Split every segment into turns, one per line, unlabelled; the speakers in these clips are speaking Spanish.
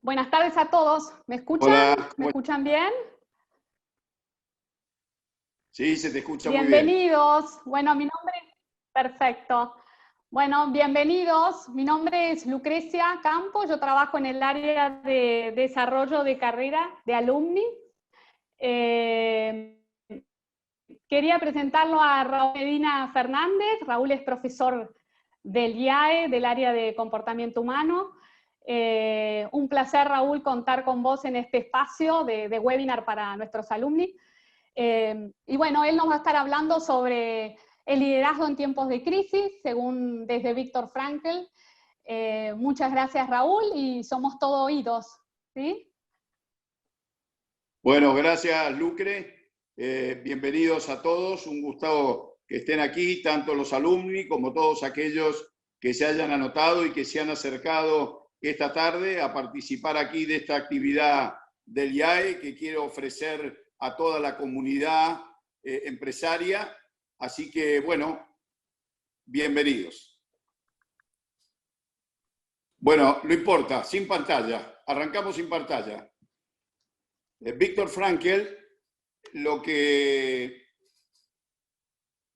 Buenas tardes a todos. ¿Me escuchan?
Hola,
¿Me escuchan bien?
sí, se te escucha muy bien.
Bienvenidos. Bueno, mi nombre es... Perfecto. Bueno, bienvenidos. Mi nombre es Lucrecia Campo. Yo trabajo en el área de desarrollo de carrera de alumni. Quería presentarlo a Raúl Medina Fernández. Raúl es profesor del IAE, del área de comportamiento humano. Un placer, Raúl, contar con vos en este espacio de webinar para nuestros alumni. Y bueno, él nos va a estar hablando sobre el liderazgo en tiempos de crisis, según desde Viktor Frankl. Muchas gracias, Raúl, y somos todo oídos, ¿sí?
Bueno, gracias, Lucre. Bienvenidos a todos. Un gusto que estén aquí, tanto los alumni como todos aquellos que se hayan anotado y que se han acercado esta tarde a participar aquí de esta actividad del IAE que quiero ofrecer a toda la comunidad empresaria. Así que, bueno, bienvenidos. Bueno, no importa, sin pantalla. Arrancamos sin pantalla. Viktor Frankl,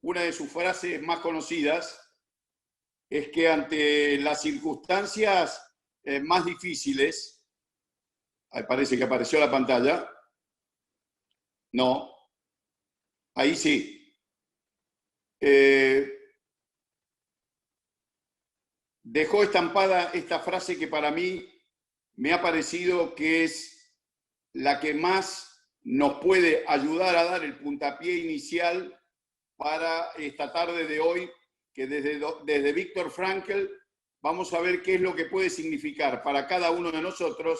una de sus frases más conocidas es que ante las circunstancias más difíciles, ahí parece que apareció la pantalla, no, ahí sí, dejó estampada esta frase que para mí me ha parecido que es la que más nos puede ayudar a dar el puntapié inicial para esta tarde de hoy, que desde Viktor Frankl vamos a ver qué es lo que puede significar para cada uno de nosotros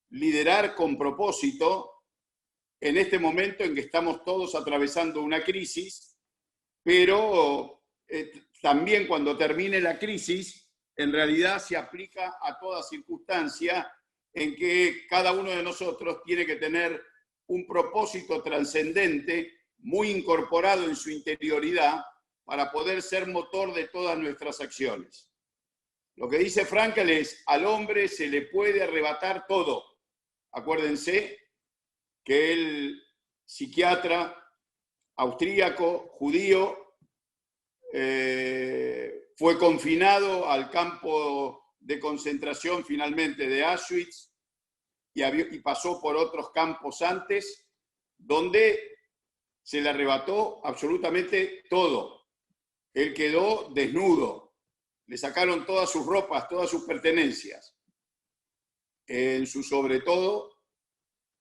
liderar con propósito en este momento en que estamos todos atravesando una crisis, pero también cuando termine la crisis, en realidad se aplica a toda circunstancia en que cada uno de nosotros tiene que tener un propósito trascendente muy incorporado en su interioridad para poder ser motor de todas nuestras acciones. Lo que dice Frankl es, al hombre se le puede arrebatar todo. Acuérdense que el psiquiatra austríaco, judío, fue confinado al campo de concentración finalmente de Auschwitz y pasó por otros campos antes, donde se le arrebató absolutamente todo. Él quedó desnudo, le sacaron todas sus ropas, todas sus pertenencias. En su sobre todo,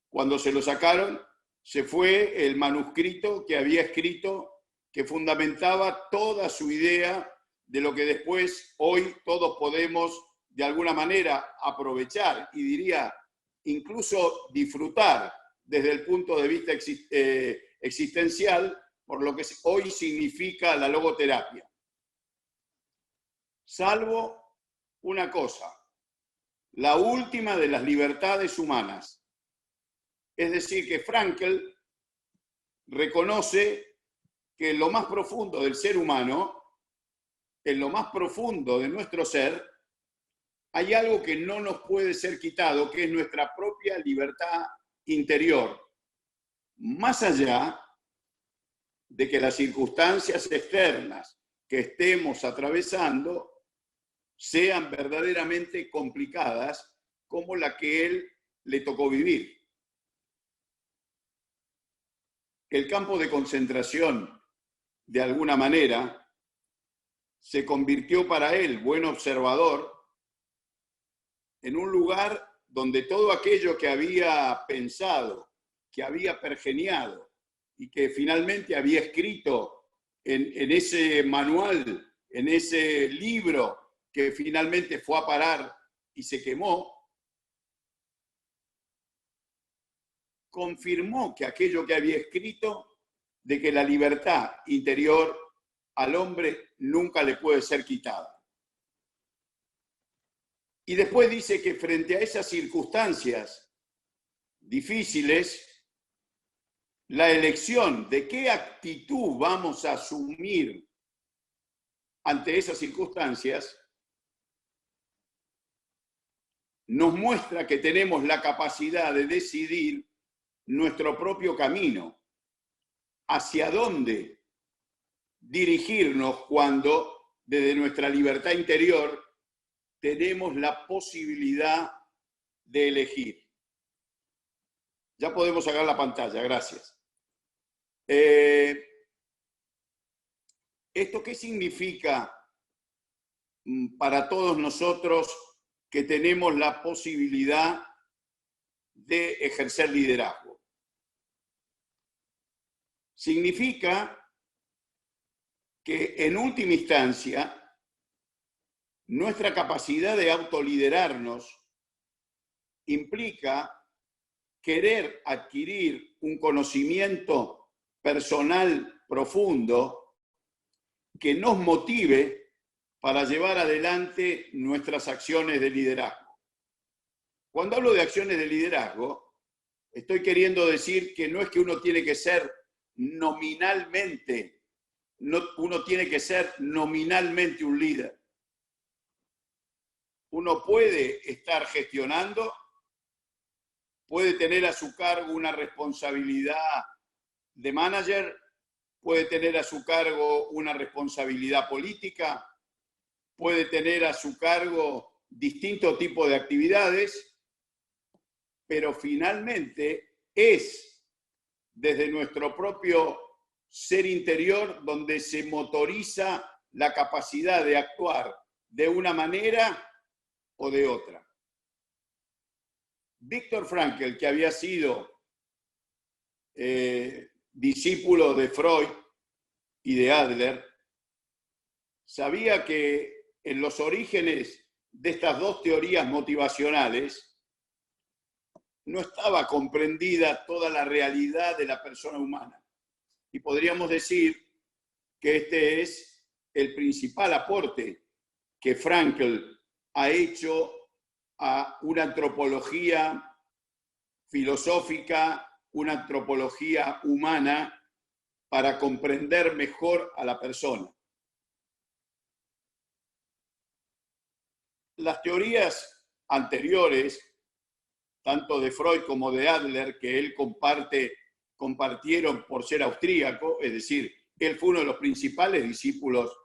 cuando se lo sacaron, se fue el manuscrito que había escrito, que fundamentaba toda su idea de lo que después, hoy, todos podemos de alguna manera aprovechar y diría incluso disfrutar desde el punto de vista existencial por lo que hoy significa la logoterapia. Salvo una cosa, la última de las libertades humanas. Es decir, que Frankl reconoce que en lo más profundo del ser humano, en lo más profundo de nuestro ser, hay algo que no nos puede ser quitado, que es nuestra propia libertad interior. Más allá de que las circunstancias externas que estemos atravesando sean verdaderamente complicadas como la que él le tocó vivir. El campo de concentración, de alguna manera, se convirtió para él, buen observador, en un lugar donde todo aquello que había pensado, que había pergeniado y que finalmente había escrito en ese manual, en ese libro que finalmente fue a parar y se quemó, confirmó que aquello que había escrito, de que la libertad interior al hombre nunca le puede ser quitada. Y después dice que frente a esas circunstancias difíciles, la elección de qué actitud vamos a asumir ante esas circunstancias nos muestra que tenemos la capacidad de decidir nuestro propio camino, hacia dónde dirigirnos cuando desde nuestra libertad interior tenemos la posibilidad de elegir. Ya podemos sacar la pantalla, gracias. ¿Esto qué significa para todos nosotros que tenemos la posibilidad de ejercer liderazgo? Significa que en última instancia nuestra capacidad de autoliderarnos implica querer adquirir un conocimiento personal profundo que nos motive para llevar adelante nuestras acciones de liderazgo. Cuando hablo de acciones de liderazgo, estoy queriendo decir que no es que uno tiene que ser nominalmente, uno tiene que ser nominalmente un líder. Uno puede estar gestionando, puede tener a su cargo una responsabilidad de manager, puede tener a su cargo una responsabilidad política, puede tener a su cargo distintos tipos de actividades, pero finalmente es desde nuestro propio ser interior donde se motoriza la capacidad de actuar de una manera o de otra. Viktor Frankl, que había sido discípulo de Freud y de Adler, sabía que en los orígenes de estas dos teorías motivacionales no estaba comprendida toda la realidad de la persona humana. Y podríamos decir que este es el principal aporte que Frankl ha hecho a una antropología filosófica, una antropología humana, para comprender mejor a la persona. Las teorías anteriores, tanto de Freud como de Adler, que él compartieron por ser austríaco, es decir, él fue uno de los principales discípulos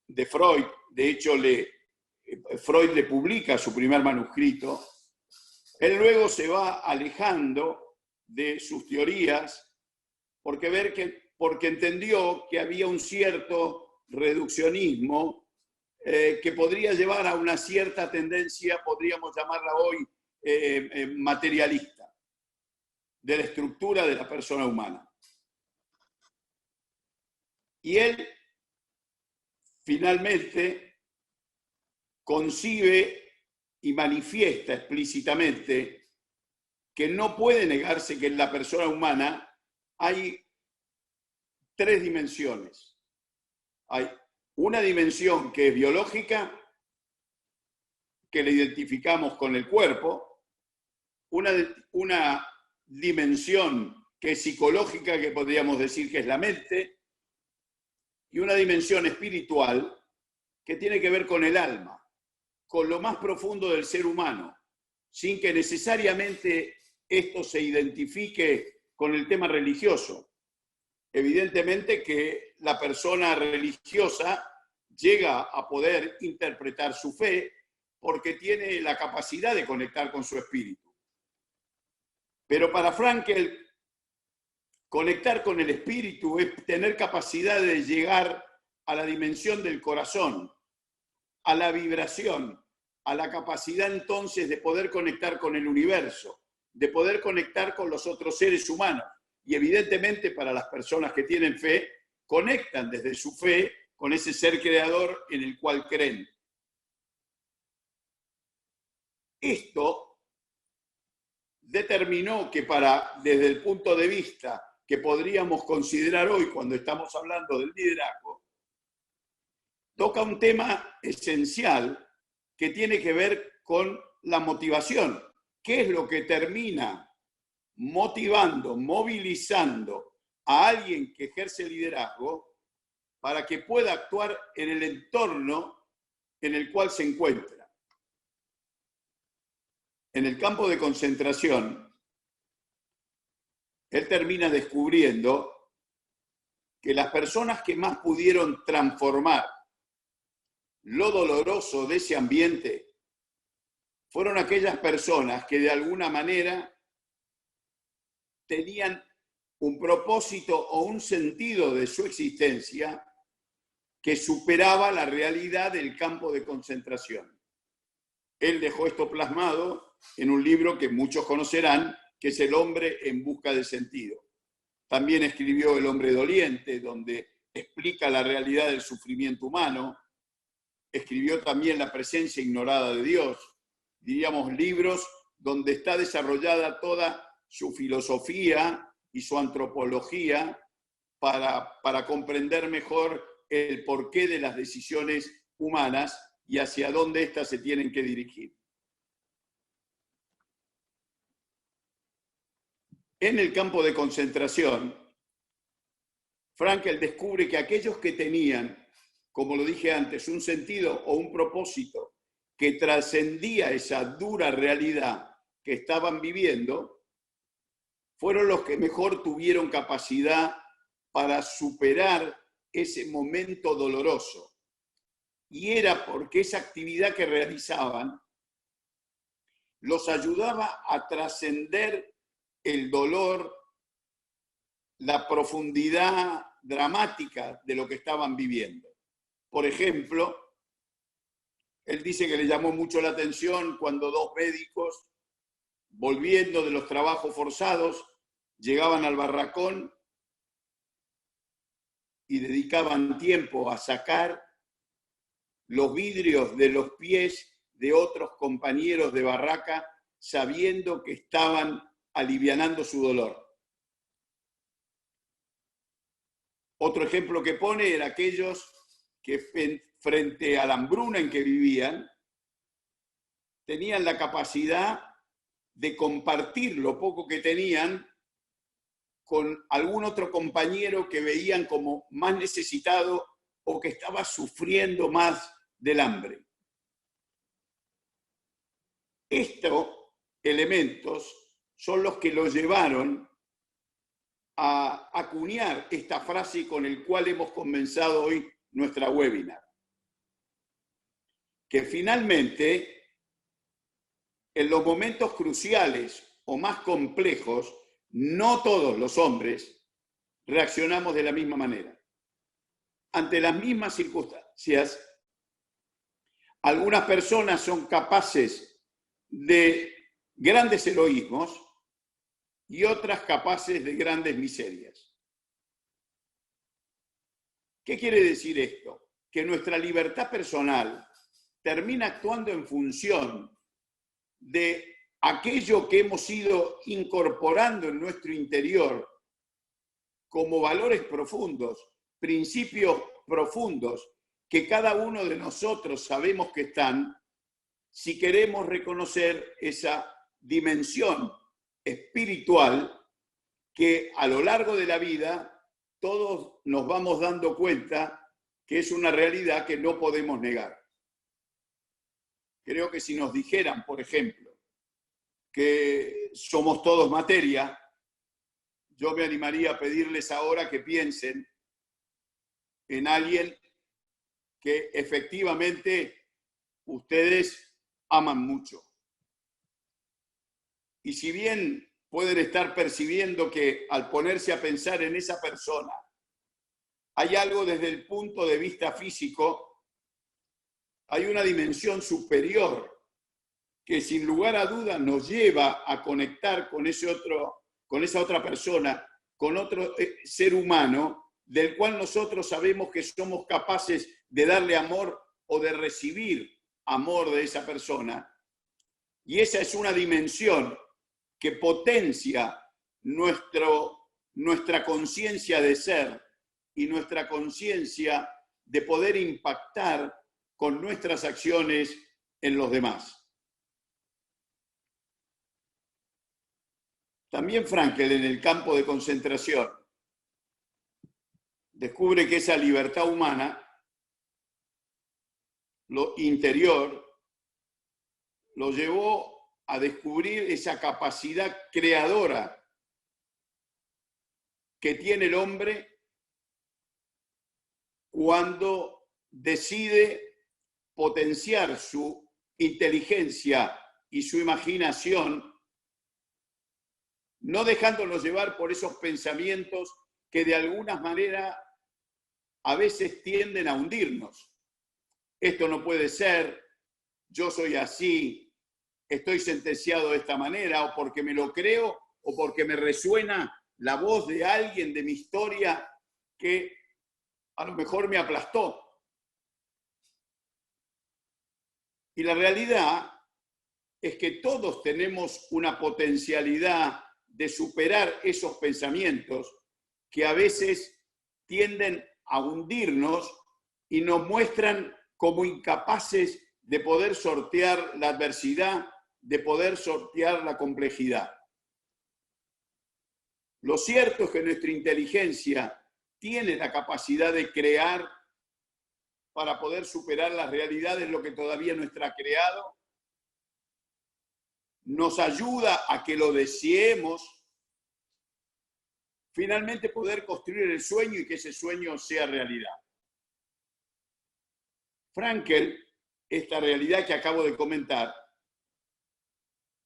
de Freud. De hecho, Freud le publica su primer manuscrito. Él luego se va alejando de sus teorías porque entendió que había un cierto reduccionismo que podría llevar a una cierta tendencia, podríamos llamarla hoy materialista, de la estructura de la persona humana. Y él finalmente concibe y manifiesta explícitamente que no puede negarse que en la persona humana hay tres dimensiones. Hay una dimensión que es biológica, que la identificamos con el cuerpo, una dimensión que es psicológica, que podríamos decir que es la mente, y una dimensión espiritual que tiene que ver con el alma, con lo más profundo del ser humano, sin que necesariamente esto se identifique con el tema religioso. Evidentemente que la persona religiosa llega a poder interpretar su fe porque tiene la capacidad de conectar con su espíritu. Pero para Frankl, conectar con el espíritu es tener capacidad de llegar a la dimensión del corazón, a la vibración, a la capacidad entonces de poder conectar con el universo, de poder conectar con los otros seres humanos. Y evidentemente para las personas que tienen fe, conectan desde su fe con ese ser creador en el cual creen. Esto determinó que desde el punto de vista que podríamos considerar hoy cuando estamos hablando del liderazgo, toca un tema esencial que tiene que ver con la motivación. ¿Qué es lo que termina motivando, movilizando a alguien que ejerce liderazgo para que pueda actuar en el entorno en el cual se encuentra? en el campo de concentración, él termina descubriendo que las personas que más pudieron transformar lo doloroso de ese ambiente fueron aquellas personas que de alguna manera tenían un propósito o un sentido de su existencia que superaba la realidad del campo de concentración. Él dejó esto plasmado en un libro que muchos conocerán, que es El hombre en busca de sentido. También escribió El hombre doliente, donde explica la realidad del sufrimiento humano. Escribió también La presencia ignorada de Dios. Diríamos, libros donde está desarrollada toda su filosofía y su antropología para comprender mejor el porqué de las decisiones humanas y hacia dónde éstas se tienen que dirigir. En el campo de concentración, Frankl descubre que aquellos que tenían, como lo dije antes, un sentido o un propósito que trascendía esa dura realidad que estaban viviendo, fueron los que mejor tuvieron capacidad para superar ese momento doloroso. Y era porque esa actividad que realizaban los ayudaba a trascender el dolor, la profundidad dramática de lo que estaban viviendo. Por ejemplo, él dice que le llamó mucho la atención cuando dos médicos, volviendo de los trabajos forzados, llegaban al barracón y dedicaban tiempo a sacar los vidrios de los pies de otros compañeros de barraca, sabiendo que estaban alivianando su dolor. Otro ejemplo que pone era aquellos que frente a la hambruna en que vivían, tenían la capacidad de compartir lo poco que tenían con algún otro compañero que veían como más necesitado o que estaba sufriendo más del hambre. Estos elementos son los que lo llevaron a acuñar esta frase con el cual hemos comenzado hoy nuestra webinar. Que finalmente, en los momentos cruciales o más complejos, no todos los hombres reaccionamos de la misma manera. Ante las mismas circunstancias, algunas personas son capaces de grandes heroísmos y otras capaces de grandes miserias. ¿Qué quiere decir esto? Que nuestra libertad personal termina actuando en función de aquello que hemos ido incorporando en nuestro interior como valores profundos, principios profundos, que cada uno de nosotros sabemos que están, si queremos reconocer esa dimensión espiritual que a lo largo de la vida todos nos vamos dando cuenta que es una realidad que no podemos negar. Creo que si nos dijeran, por ejemplo, que somos todos materia, yo me animaría a pedirles ahora que piensen en alguien que efectivamente ustedes aman mucho. Y si bien pueden estar percibiendo que al ponerse a pensar en esa persona, hay algo desde el punto de vista físico, hay una dimensión superior que sin lugar a dudas nos lleva a conectar con esa otra persona, con otro ser humano, del cual nosotros sabemos que somos capaces de darle amor o de recibir amor de esa persona. Y esa es una dimensión que potencia nuestra conciencia de ser y nuestra conciencia de poder impactar con nuestras acciones en los demás. También Frankl, en el campo de concentración, descubre que esa libertad humana, lo interior, lo llevó a descubrir esa capacidad creadora que tiene el hombre cuando decide potenciar su inteligencia y su imaginación, no dejándonos llevar por esos pensamientos que de alguna manera a veces tienden a hundirnos. Esto no puede ser, yo soy así, estoy sentenciado de esta manera, o porque me lo creo, o porque me resuena la voz de alguien de mi historia que a lo mejor me aplastó. Y la realidad es que todos tenemos una potencialidad de superar esos pensamientos que a veces tienden a hundirnos y nos muestran como incapaces de poder sortear la adversidad, de poder sortear la complejidad. Lo cierto es que nuestra inteligencia tiene la capacidad de crear para poder superar las realidades, lo que todavía no está creado. Nos ayuda a que lo deseemos, finalmente poder construir el sueño y que ese sueño sea realidad. Frankl, esta realidad que acabo de comentar,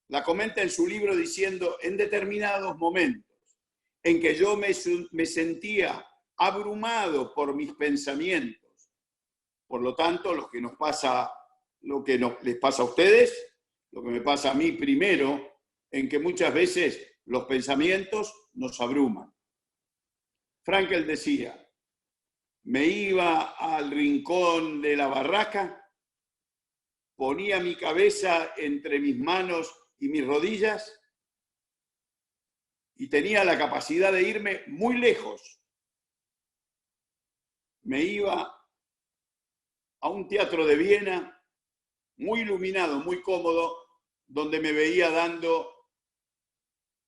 la comenta en su libro diciendo, en determinados momentos en que yo me sentía abrumado por mis pensamientos, por lo tanto, lo que les pasa a ustedes, lo que me pasa a mí primero, en que muchas veces los pensamientos nos abruman. Frankl decía, me iba al rincón de la barraca, ponía mi cabeza entre mis manos y mis rodillas y tenía la capacidad de irme muy lejos. Me iba a un teatro de Viena, muy iluminado, muy cómodo, donde me veía dando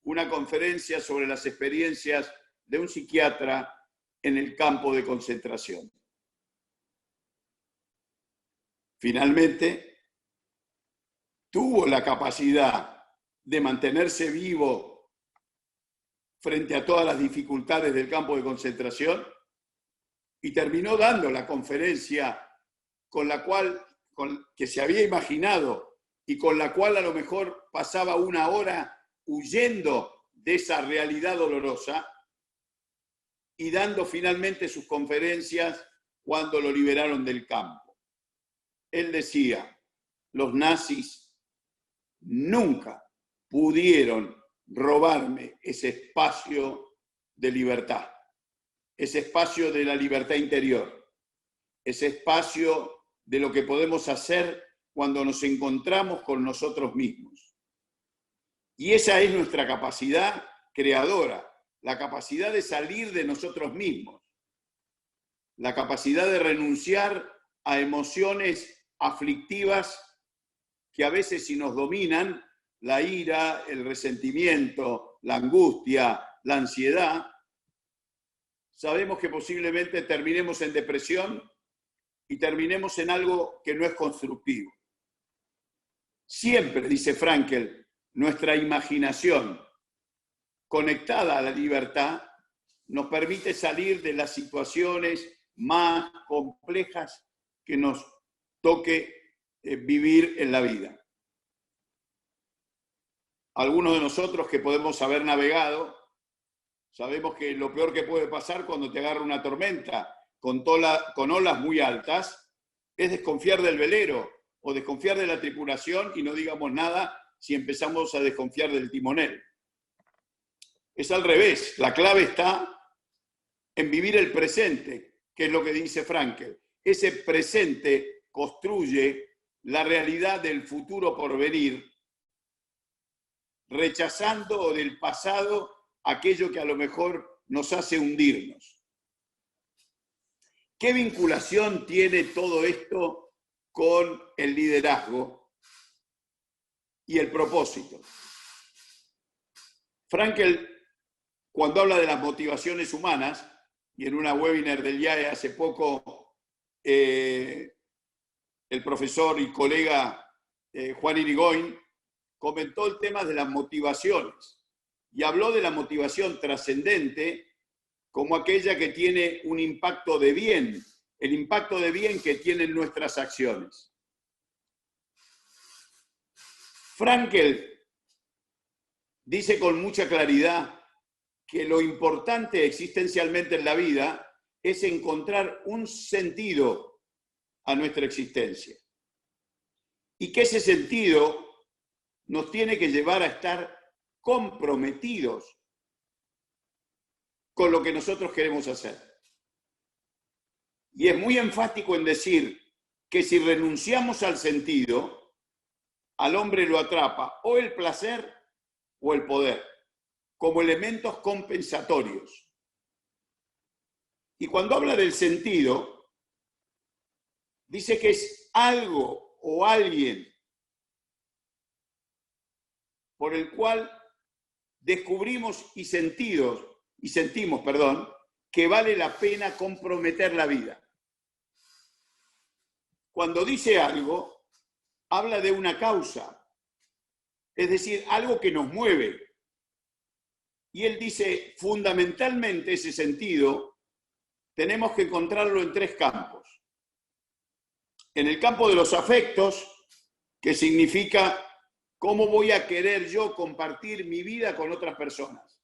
una conferencia sobre las experiencias de un psiquiatra en el campo de concentración. Finalmente, tuvo la capacidad de mantenerse vivo frente a todas las dificultades del campo de concentración y terminó dando la conferencia que se había imaginado y con la cual a lo mejor pasaba una hora huyendo de esa realidad dolorosa y dando finalmente sus conferencias cuando lo liberaron del campo. Él decía, los nazis nunca pudieron robarme ese espacio de libertad, ese espacio de la libertad interior, ese espacio de lo que podemos hacer cuando nos encontramos con nosotros mismos. Y esa es nuestra capacidad creadora, la capacidad de salir de nosotros mismos, la capacidad de renunciar a emociones aflictivas que a veces si nos dominan, la ira, el resentimiento, la angustia, la ansiedad, sabemos que posiblemente terminemos en depresión y terminemos en algo que no es constructivo. Siempre, dice Frankl, nuestra imaginación conectada a la libertad nos permite salir de las situaciones más complejas que nos toque vivir en la vida. Algunos de nosotros que podemos haber navegado, sabemos que lo peor que puede pasar cuando te agarra una tormenta con olas muy altas es desconfiar del velero o desconfiar de la tripulación y no digamos nada si empezamos a desconfiar del timonel. Es al revés, la clave está en vivir el presente, que es lo que dice Frankl. Ese presente construye la realidad del futuro por venir, rechazando del pasado aquello que a lo mejor nos hace hundirnos. ¿Qué vinculación tiene todo esto con el liderazgo y el propósito? Frankl, cuando habla de las motivaciones humanas, y en una webinar del IAE hace poco, el profesor y colega Juan Irigoyen comentó el tema de las motivaciones y habló de la motivación trascendente como aquella que tiene un impacto de bien, el impacto de bien que tienen nuestras acciones. Frankl dice con mucha claridad que lo importante existencialmente en la vida es encontrar un sentido a nuestra existencia. Y que ese sentido nos tiene que llevar a estar comprometidos con lo que nosotros queremos hacer. Y es muy enfático en decir que si renunciamos al sentido, al hombre lo atrapa o el placer o el poder, como elementos compensatorios. Y cuando habla del sentido, dice que es algo o alguien por el cual descubrimos y sentimos, que vale la pena comprometer la vida. Cuando dice algo, habla de una causa, es decir, algo que nos mueve. Y él dice, fundamentalmente ese sentido tenemos que encontrarlo en tres campos. En el campo de los afectos, que significa cómo voy a querer yo compartir mi vida con otras personas.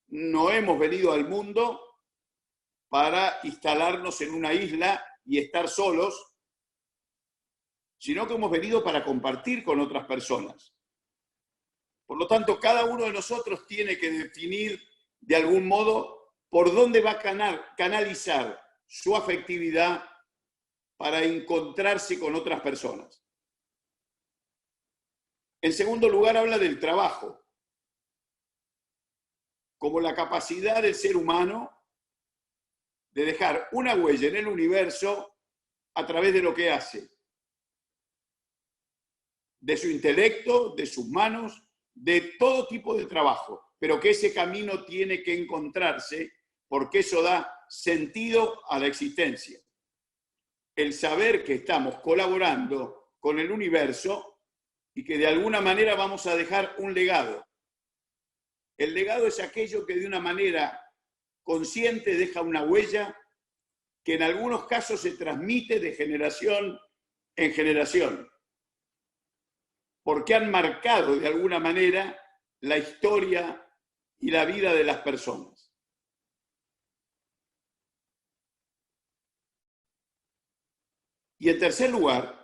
No hemos venido al mundo para instalarnos en una isla y estar solos, sino que hemos venido para compartir con otras personas. Por lo tanto, cada uno de nosotros tiene que definir de algún modo por dónde va a canalizar su afectividad para encontrarse con otras personas. En segundo lugar, habla del trabajo, como la capacidad del ser humano de dejar una huella en el universo a través de lo que hace, de su intelecto, de sus manos, de todo tipo de trabajo, pero que ese camino tiene que encontrarse porque eso da sentido a la existencia. El saber que estamos colaborando con el universo y que de alguna manera vamos a dejar un legado. El legado es aquello que de una manera consciente deja una huella que en algunos casos se transmite de generación en generación, porque han marcado de alguna manera la historia y la vida de las personas. Y en tercer lugar,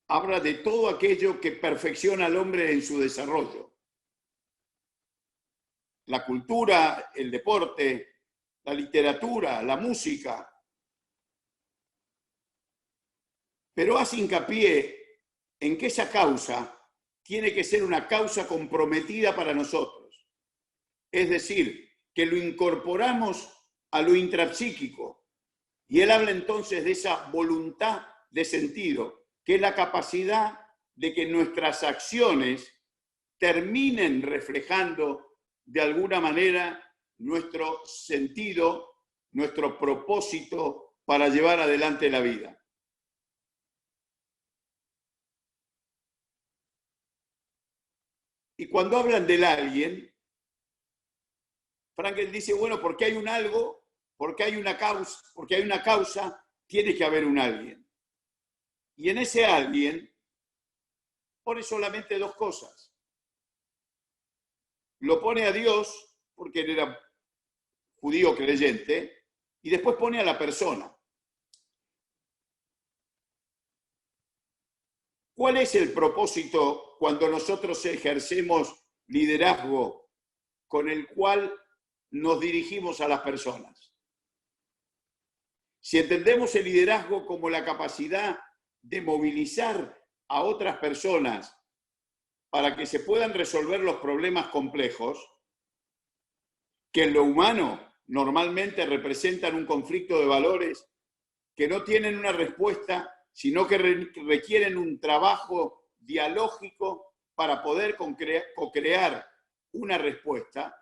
habla de todo aquello que perfecciona al hombre en su desarrollo. La cultura, el deporte, la literatura, la música. Pero hace hincapié en que esa causa tiene que ser una causa comprometida para nosotros. Es decir, que lo incorporamos a lo intrapsíquico. Y él habla entonces de esa voluntad de sentido, que es la capacidad de que nuestras acciones terminen reflejando de alguna manera nuestro sentido, nuestro propósito para llevar adelante la vida. Y cuando hablan del alguien, Frankl dice, bueno, porque hay un algo, porque hay una causa, tiene que haber un alguien. Y en ese alguien pone solamente dos cosas. Lo pone a Dios, porque él era judío creyente, y después pone a la persona. ¿Cuál es el propósito cuando nosotros ejercemos liderazgo con el cual nos dirigimos a las personas? Si entendemos el liderazgo como la capacidad de movilizar a otras personas para que se puedan resolver los problemas complejos, que en lo humano normalmente representan un conflicto de valores que no tienen una respuesta, sino que requieren un trabajo dialógico para poder co-crear una respuesta.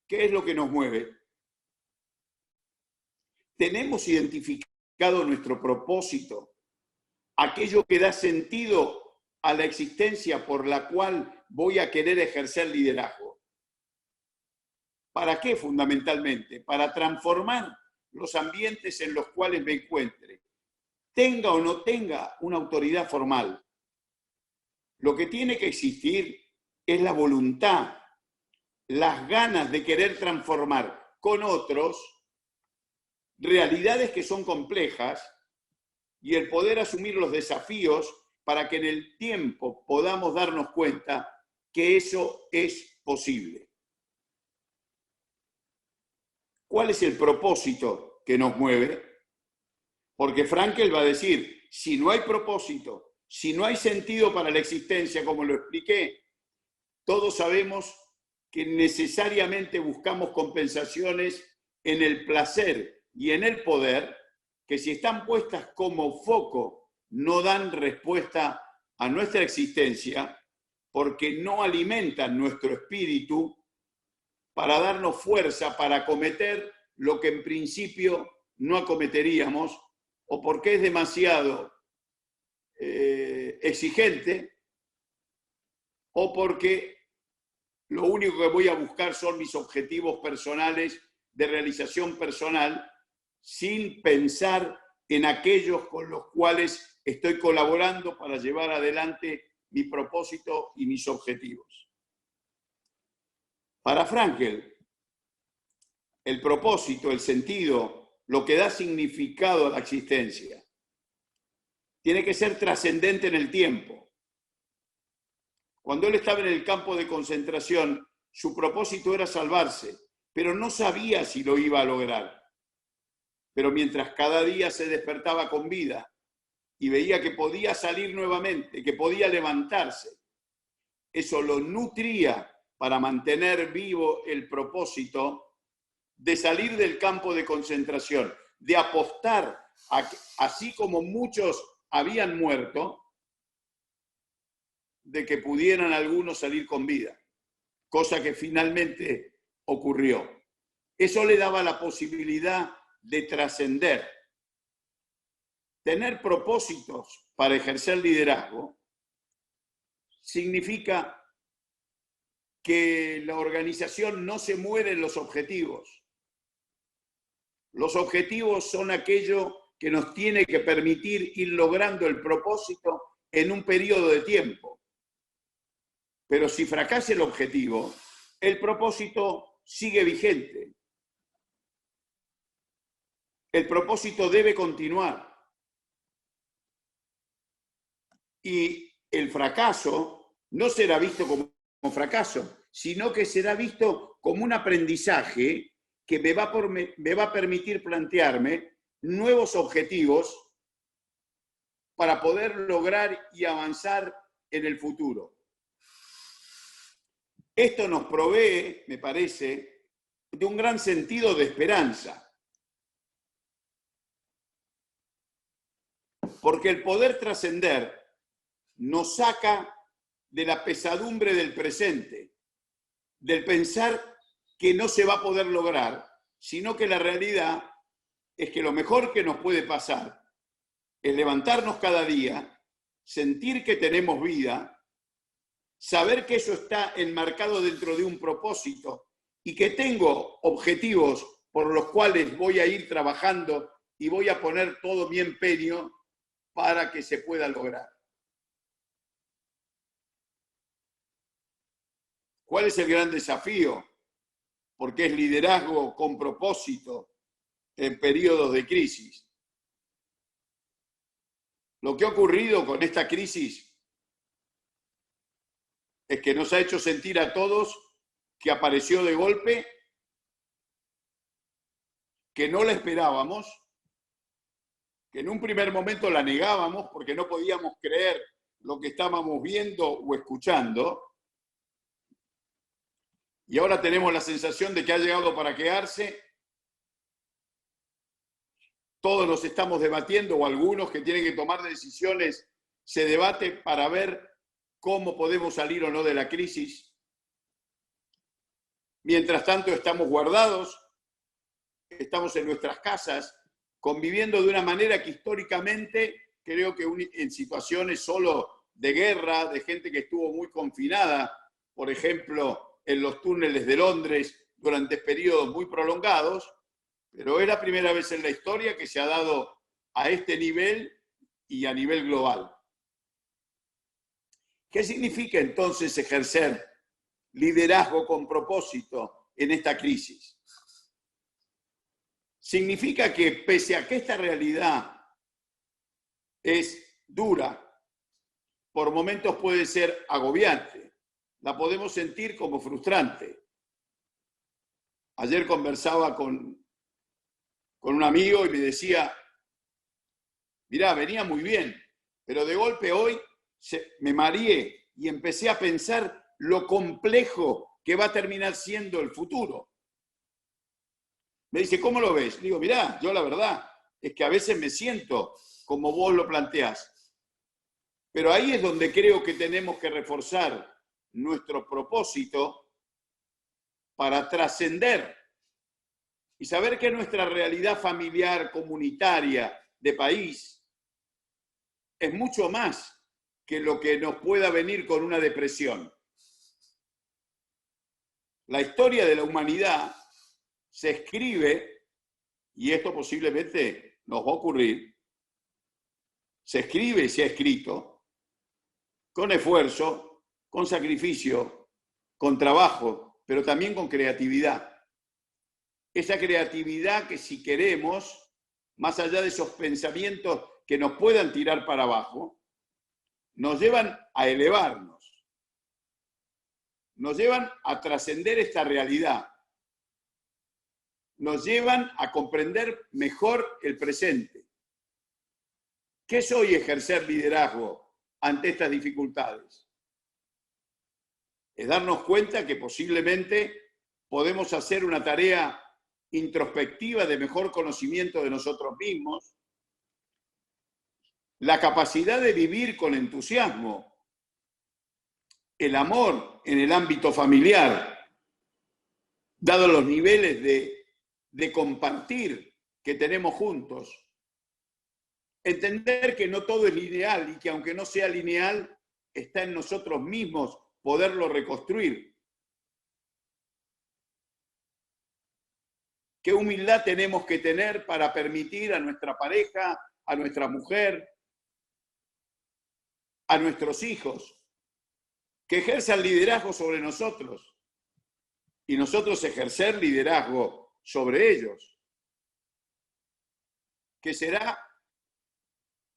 ¿Qué es lo que nos mueve? ¿Tenemos identificado nuestro propósito aquello que da sentido a la existencia por la cual voy a querer ejercer liderazgo. ¿Para qué fundamentalmente? Para transformar los ambientes en los cuales me encuentre, tenga o no tenga una autoridad formal. Lo que tiene que existir es la voluntad, las ganas de querer transformar con otros realidades que son complejas y el poder asumir los desafíos para que en el tiempo podamos darnos cuenta que eso es posible. ¿Cuál es el propósito que nos mueve? Porque Frankl va a decir, si no hay propósito, si no hay sentido para la existencia, como lo expliqué, todos sabemos que necesariamente buscamos compensaciones en el placer y en el poder, que si están puestas como foco, no dan respuesta a nuestra existencia, porque no alimentan nuestro espíritu para darnos fuerza para acometer lo que en principio no acometeríamos, o porque es demasiado exigente, o porque lo único que voy a buscar son mis objetivos personales de realización personal, sin pensar en aquellos con los cuales estoy colaborando para llevar adelante mi propósito y mis objetivos. Para Frankl, el propósito, el sentido, lo que da significado a la existencia, tiene que ser trascendente en el tiempo. Cuando él estaba en el campo de concentración, su propósito era salvarse, pero no sabía si lo iba a lograr. Pero mientras cada día se despertaba con vida y veía que podía salir nuevamente, que podía levantarse, eso lo nutría para mantener vivo el propósito de salir del campo de concentración, de apostar, así como muchos habían muerto, de que pudieran algunos salir con vida, cosa que finalmente ocurrió. Eso le daba la posibilidad de trascender. Tener propósitos para ejercer liderazgo significa que la organización no se muere en los objetivos. Los objetivos son aquello que nos tiene que permitir ir logrando el propósito en un periodo de tiempo. Pero si fracasa el objetivo, el propósito sigue vigente. El propósito debe continuar. Y el fracaso no será visto como fracaso, sino que será visto como un aprendizaje que me va a permitir plantearme nuevos objetivos para poder lograr y avanzar en el futuro. Esto nos provee, me parece, de un gran sentido de esperanza. Porque el poder trascender nos saca de la pesadumbre del presente, del pensar que no se va a poder lograr, sino que la realidad es que lo mejor que nos puede pasar es levantarnos cada día, sentir que tenemos vida, saber que eso está enmarcado dentro de un propósito y que tengo objetivos por los cuales voy a ir trabajando y voy a poner todo mi empeño para que se pueda lograr. ¿Cuál es el gran desafío? Porque es liderazgo con propósito en periodos de crisis. Lo que ha ocurrido con esta crisis es que nos ha hecho sentir a todos que apareció de golpe, que no la esperábamos, que en un primer momento la negábamos porque no podíamos creer lo que estábamos viendo o escuchando, y ahora tenemos la sensación de que ha llegado para quedarse. Todos nos estamos debatiendo, o algunos que tienen que tomar decisiones se debate para ver cómo podemos salir o no de la crisis. Mientras tanto estamos guardados, estamos en nuestras casas, conviviendo de una manera que históricamente creo que en situaciones solo de guerra, de gente que estuvo muy confinada, por ejemplo, en los túneles de Londres durante periodos muy prolongados, pero es la primera vez en la historia que se ha dado a este nivel y a nivel global. ¿Qué significa entonces ejercer liderazgo con propósito en esta crisis? Significa que pese a que esta realidad es dura, por momentos puede ser agobiante, la podemos sentir como frustrante. Ayer conversaba con un amigo y me decía, mirá, venía muy bien, pero de golpe hoy me mareé y empecé a pensar lo complejo que va a terminar siendo el futuro. Me dice, ¿cómo lo ves? Digo, mirá, yo la verdad es que a veces me siento como vos lo planteás. Pero ahí es donde creo que tenemos que reforzar nuestro propósito para trascender y saber que nuestra realidad familiar, comunitaria, de país, es mucho más que lo que nos pueda venir con una depresión. La historia de la humanidad se escribe, y esto posiblemente nos va a ocurrir, se escribe y se ha escrito con esfuerzo, con sacrificio, con trabajo, pero también con creatividad. Esa creatividad que si queremos, más allá de esos pensamientos que nos puedan tirar para abajo, nos llevan a elevarnos, nos llevan a trascender esta realidad, nos llevan a comprender mejor el presente. ¿Qué es hoy ejercer liderazgo ante estas dificultades? Es darnos cuenta que posiblemente podemos hacer una tarea introspectiva de mejor conocimiento de nosotros mismos, la capacidad de vivir con entusiasmo, el amor en el ámbito familiar, dado los niveles de compartir que tenemos juntos, entender que no todo es lineal y que aunque no sea lineal, está en nosotros mismos poderlo reconstruir. ¿Qué humildad tenemos que tener para permitir a nuestra pareja, a nuestra mujer, a nuestros hijos, que ejerzan liderazgo sobre nosotros y nosotros ejercer liderazgo sobre ellos? Que será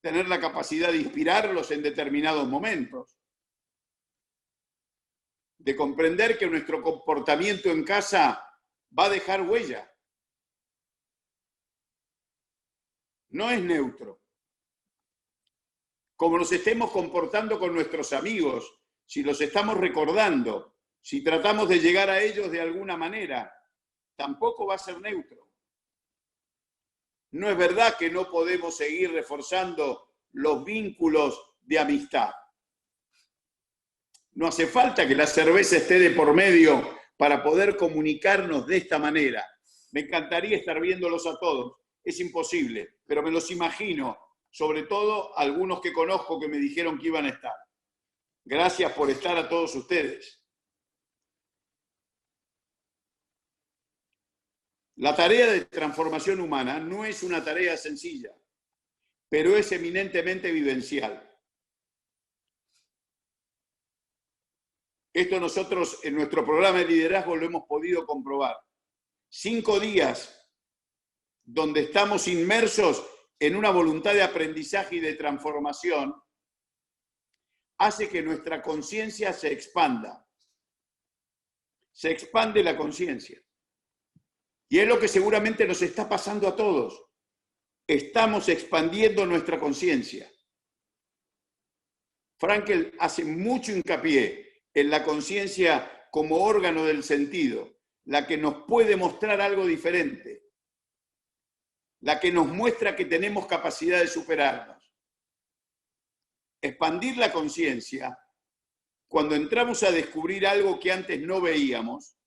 tener la capacidad de inspirarlos en determinados momentos, de comprender que nuestro comportamiento en casa va a dejar huella. No es neutro. Como nos estemos comportando con nuestros amigos, si los estamos recordando, si tratamos de llegar a ellos de alguna manera, tampoco va a ser neutro. No es verdad que no podemos seguir reforzando los vínculos de amistad. No hace falta que la cerveza esté de por medio para poder comunicarnos de esta manera. Me encantaría estar viéndolos a todos. Es imposible, pero me los imagino, sobre todo algunos que conozco que me dijeron que iban a estar. Gracias por estar a todos ustedes. La tarea de transformación humana no es una tarea sencilla, pero es eminentemente vivencial. Esto nosotros en nuestro programa de liderazgo lo hemos podido comprobar. 5 días donde estamos inmersos en una voluntad de aprendizaje y de transformación, hace que nuestra conciencia se expanda. Se expande la conciencia. Y es lo que seguramente nos está pasando a todos. Estamos expandiendo nuestra conciencia. Frankl hace mucho hincapié en la conciencia como órgano del sentido, la que nos puede mostrar algo diferente, la que nos muestra que tenemos capacidad de superarnos. Expandir la conciencia, cuando entramos a descubrir algo que antes no veíamos,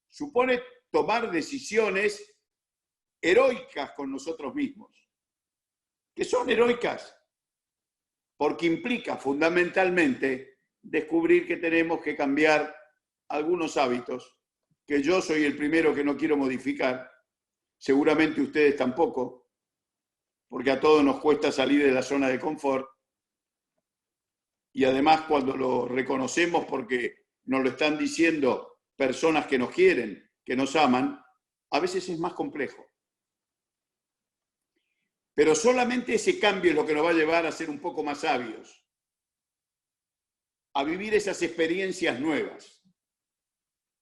supone tomar decisiones heroicas con nosotros mismos. que son heroicas, porque implica fundamentalmente descubrir que tenemos que cambiar algunos hábitos, que yo soy el primero que no quiero modificar, seguramente ustedes tampoco, porque a todos nos cuesta salir de la zona de confort, y además cuando lo reconocemos porque nos lo están diciendo personas que nos quieren, que nos aman, a veces es más complejo. Pero solamente ese cambio es lo que nos va a llevar a ser un poco más sabios, a vivir esas experiencias nuevas,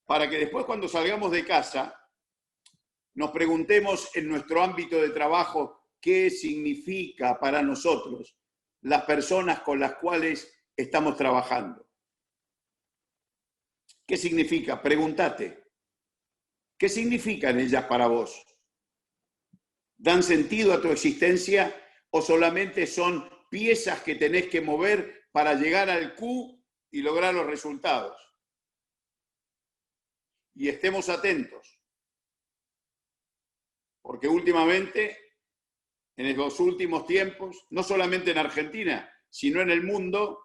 para que después cuando salgamos de casa nos preguntemos en nuestro ámbito de trabajo qué significa para nosotros las personas con las cuales estamos trabajando. ¿Qué significa? Pregúntate. ¿Qué significan ellas para vos? ¿Dan sentido a tu existencia o solamente son piezas que tenés que mover para llegar al Q y lograr los resultados? Y estemos atentos, porque últimamente, en los últimos tiempos, no solamente en Argentina, sino en el mundo,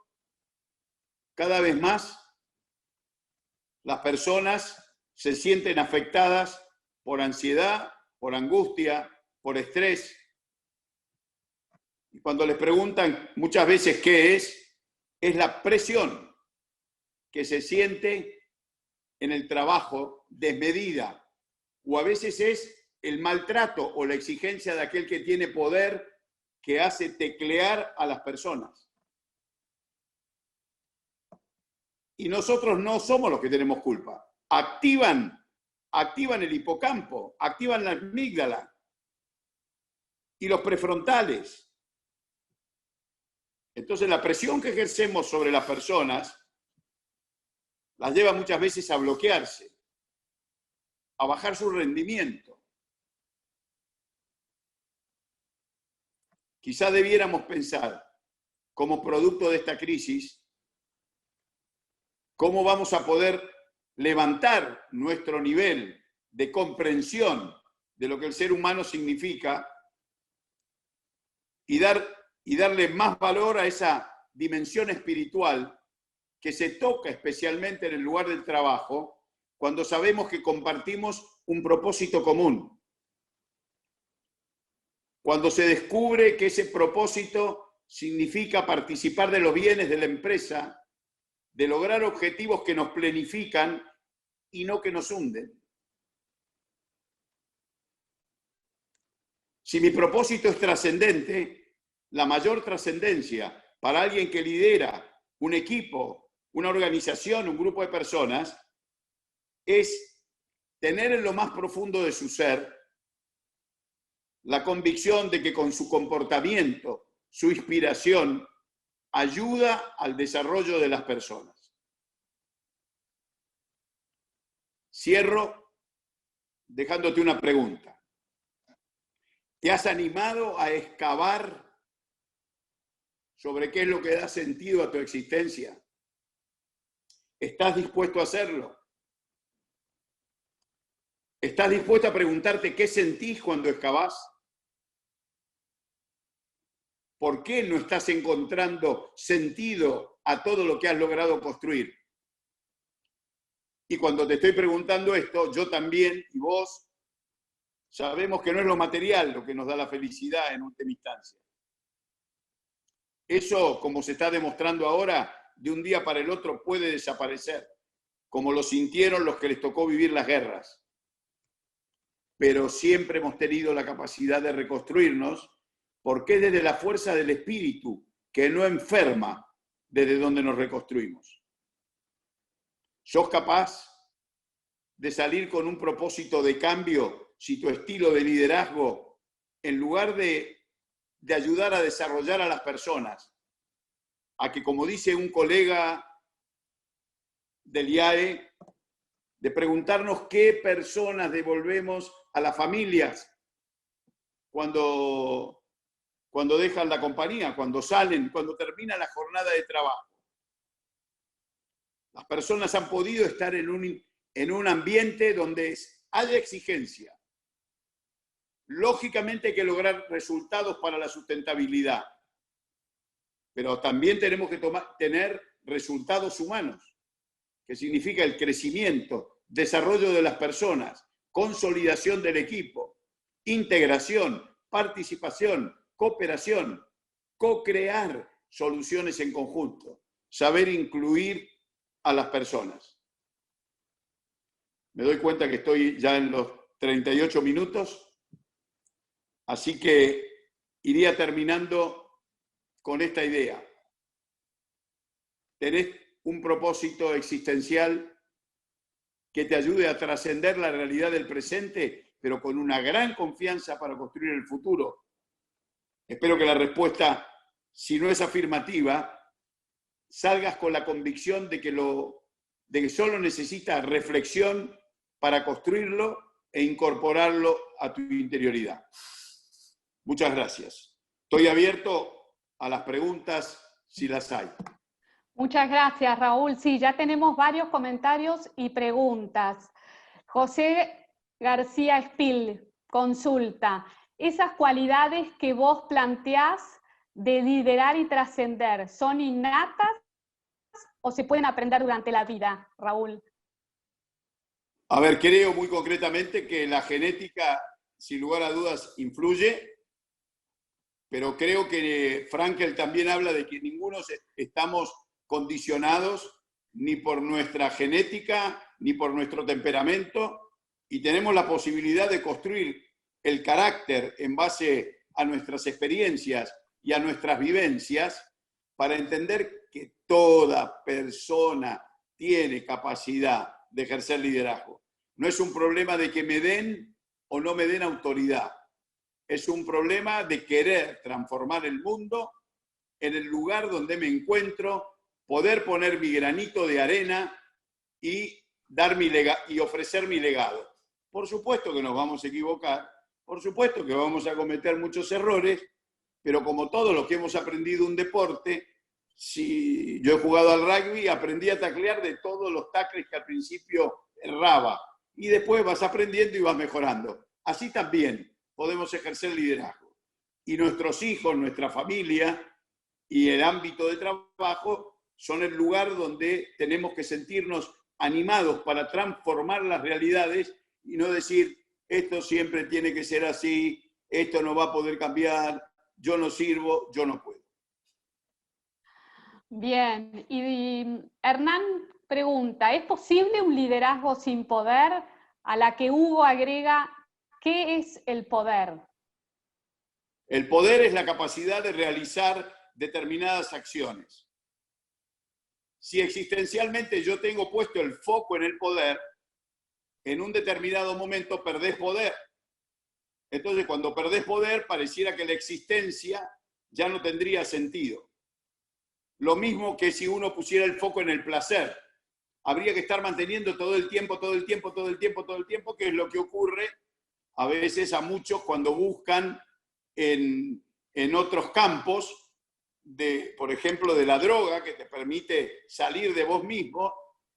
cada vez más las personas se sienten afectadas por ansiedad, por angustia, por estrés. Y cuando les preguntan muchas veces qué es la presión que se siente en el trabajo desmedida, o a veces es el maltrato o la exigencia de aquel que tiene poder que hace teclear a las personas. Y nosotros no somos los que tenemos culpa. Activan el hipocampo, activan la amígdala y los prefrontales. Entonces la presión que ejercemos sobre las personas las lleva muchas veces a bloquearse, a bajar su rendimiento. Quizá debiéramos pensar, como producto de esta crisis, cómo vamos a poder levantar nuestro nivel de comprensión de lo que el ser humano significa y darle más valor a esa dimensión espiritual que se toca especialmente en el lugar del trabajo cuando sabemos que compartimos un propósito común. Cuando se descubre que ese propósito significa participar de los bienes de la empresa, de lograr objetivos que nos planifican y no que nos hunden. Si mi propósito es trascendente, la mayor trascendencia para alguien que lidera un equipo, una organización, un grupo de personas, es tener en lo más profundo de su ser la convicción de que con su comportamiento, su inspiración, ayuda al desarrollo de las personas. Cierro dejándote una pregunta. ¿Te has animado a excavar sobre qué es lo que da sentido a tu existencia? ¿Estás dispuesto a hacerlo? ¿Estás dispuesto a preguntarte qué sentís cuando excavás? ¿Por qué no estás encontrando sentido a todo lo que has logrado construir? Y cuando te estoy preguntando esto, yo también y vos sabemos que no es lo material lo que nos da la felicidad en última instancia. Eso, como se está demostrando ahora, de un día para el otro puede desaparecer, como lo sintieron los que les tocó vivir las guerras. Pero siempre hemos tenido la capacidad de reconstruirnos, porque es desde la fuerza del espíritu, que no enferma, desde donde nos reconstruimos. ¿Sos capaz de salir con un propósito de cambio si tu estilo de liderazgo, en lugar de ayudar a desarrollar a las personas, a que, como dice un colega del IAE, de preguntarnos qué personas devolvemos a las familias cuando dejan la compañía, cuando salen, cuando termina la jornada de trabajo? Las personas han podido estar en un ambiente donde haya exigencia. Lógicamente hay que lograr resultados para la sustentabilidad, pero también tenemos que tener resultados humanos, que significa el crecimiento, desarrollo de las personas, consolidación del equipo, integración, participación, cooperación, co-crear soluciones en conjunto, saber incluir a las personas. Me doy cuenta que estoy ya en los 38 minutos, así que iría terminando con esta idea. Tenés un propósito existencial que te ayude a trascender la realidad del presente, pero con una gran confianza para construir el futuro. Espero que la respuesta, si no es afirmativa, salgas con la convicción de que solo necesitas reflexión para construirlo e incorporarlo a tu interioridad. Muchas gracias. Estoy abierto a las preguntas si las hay.
Muchas gracias, Raúl. Sí, ya tenemos varios comentarios y preguntas. José García Espil consulta, ¿esas cualidades que vos planteás de liderar y trascender son innatas o se pueden aprender durante la vida, Raúl?
A ver, creo muy concretamente que la genética, sin lugar a dudas, influye, pero creo que Frankel también habla de que ninguno estamos condicionados ni por nuestra genética, ni por nuestro temperamento, y tenemos la posibilidad de construir el carácter en base a nuestras experiencias y a nuestras vivencias para entender que toda persona tiene capacidad de ejercer liderazgo. No es un problema de que me den o no me den autoridad. Es un problema de querer transformar el mundo en el lugar donde me encuentro, poder poner mi granito de arena y ofrecer mi legado. Por supuesto que nos vamos a equivocar, por supuesto que vamos a cometer muchos errores, pero como todos los que hemos aprendido un deporte, si yo he jugado al rugby, aprendí a taclear de todos los tackles que al principio erraba, y después vas aprendiendo y vas mejorando. Así también podemos ejercer liderazgo. Y nuestros hijos, nuestra familia y el ámbito de trabajo son el lugar donde tenemos que sentirnos animados para transformar las realidades y no decir, esto siempre tiene que ser así, esto no va a poder cambiar, yo no sirvo, yo no puedo.
Bien, y Hernán pregunta, ¿es posible un liderazgo sin poder? A la que Hugo agrega, ¿qué es el poder?
El poder es la capacidad de realizar determinadas acciones. Si existencialmente yo tengo puesto el foco en el poder, en un determinado momento perdés poder. Entonces, cuando perdés poder, pareciera que la existencia ya no tendría sentido. Lo mismo que si uno pusiera el foco en el placer. Habría que estar manteniendo todo el tiempo, que es lo que ocurre a veces a muchos cuando buscan en otros campos, por ejemplo, de la droga, que te permite salir de vos mismo,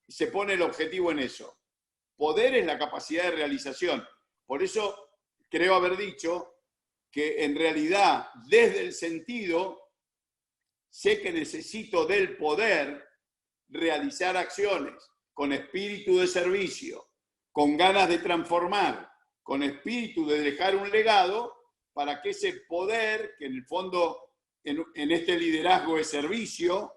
se pone el objetivo en eso. Poder es la capacidad de realización. Por eso creo haber dicho que en realidad, desde el sentido, sé que necesito del poder realizar acciones con espíritu de servicio, con ganas de transformar, con espíritu de dejar un legado, para que ese poder, que en el fondo en este liderazgo de servicio,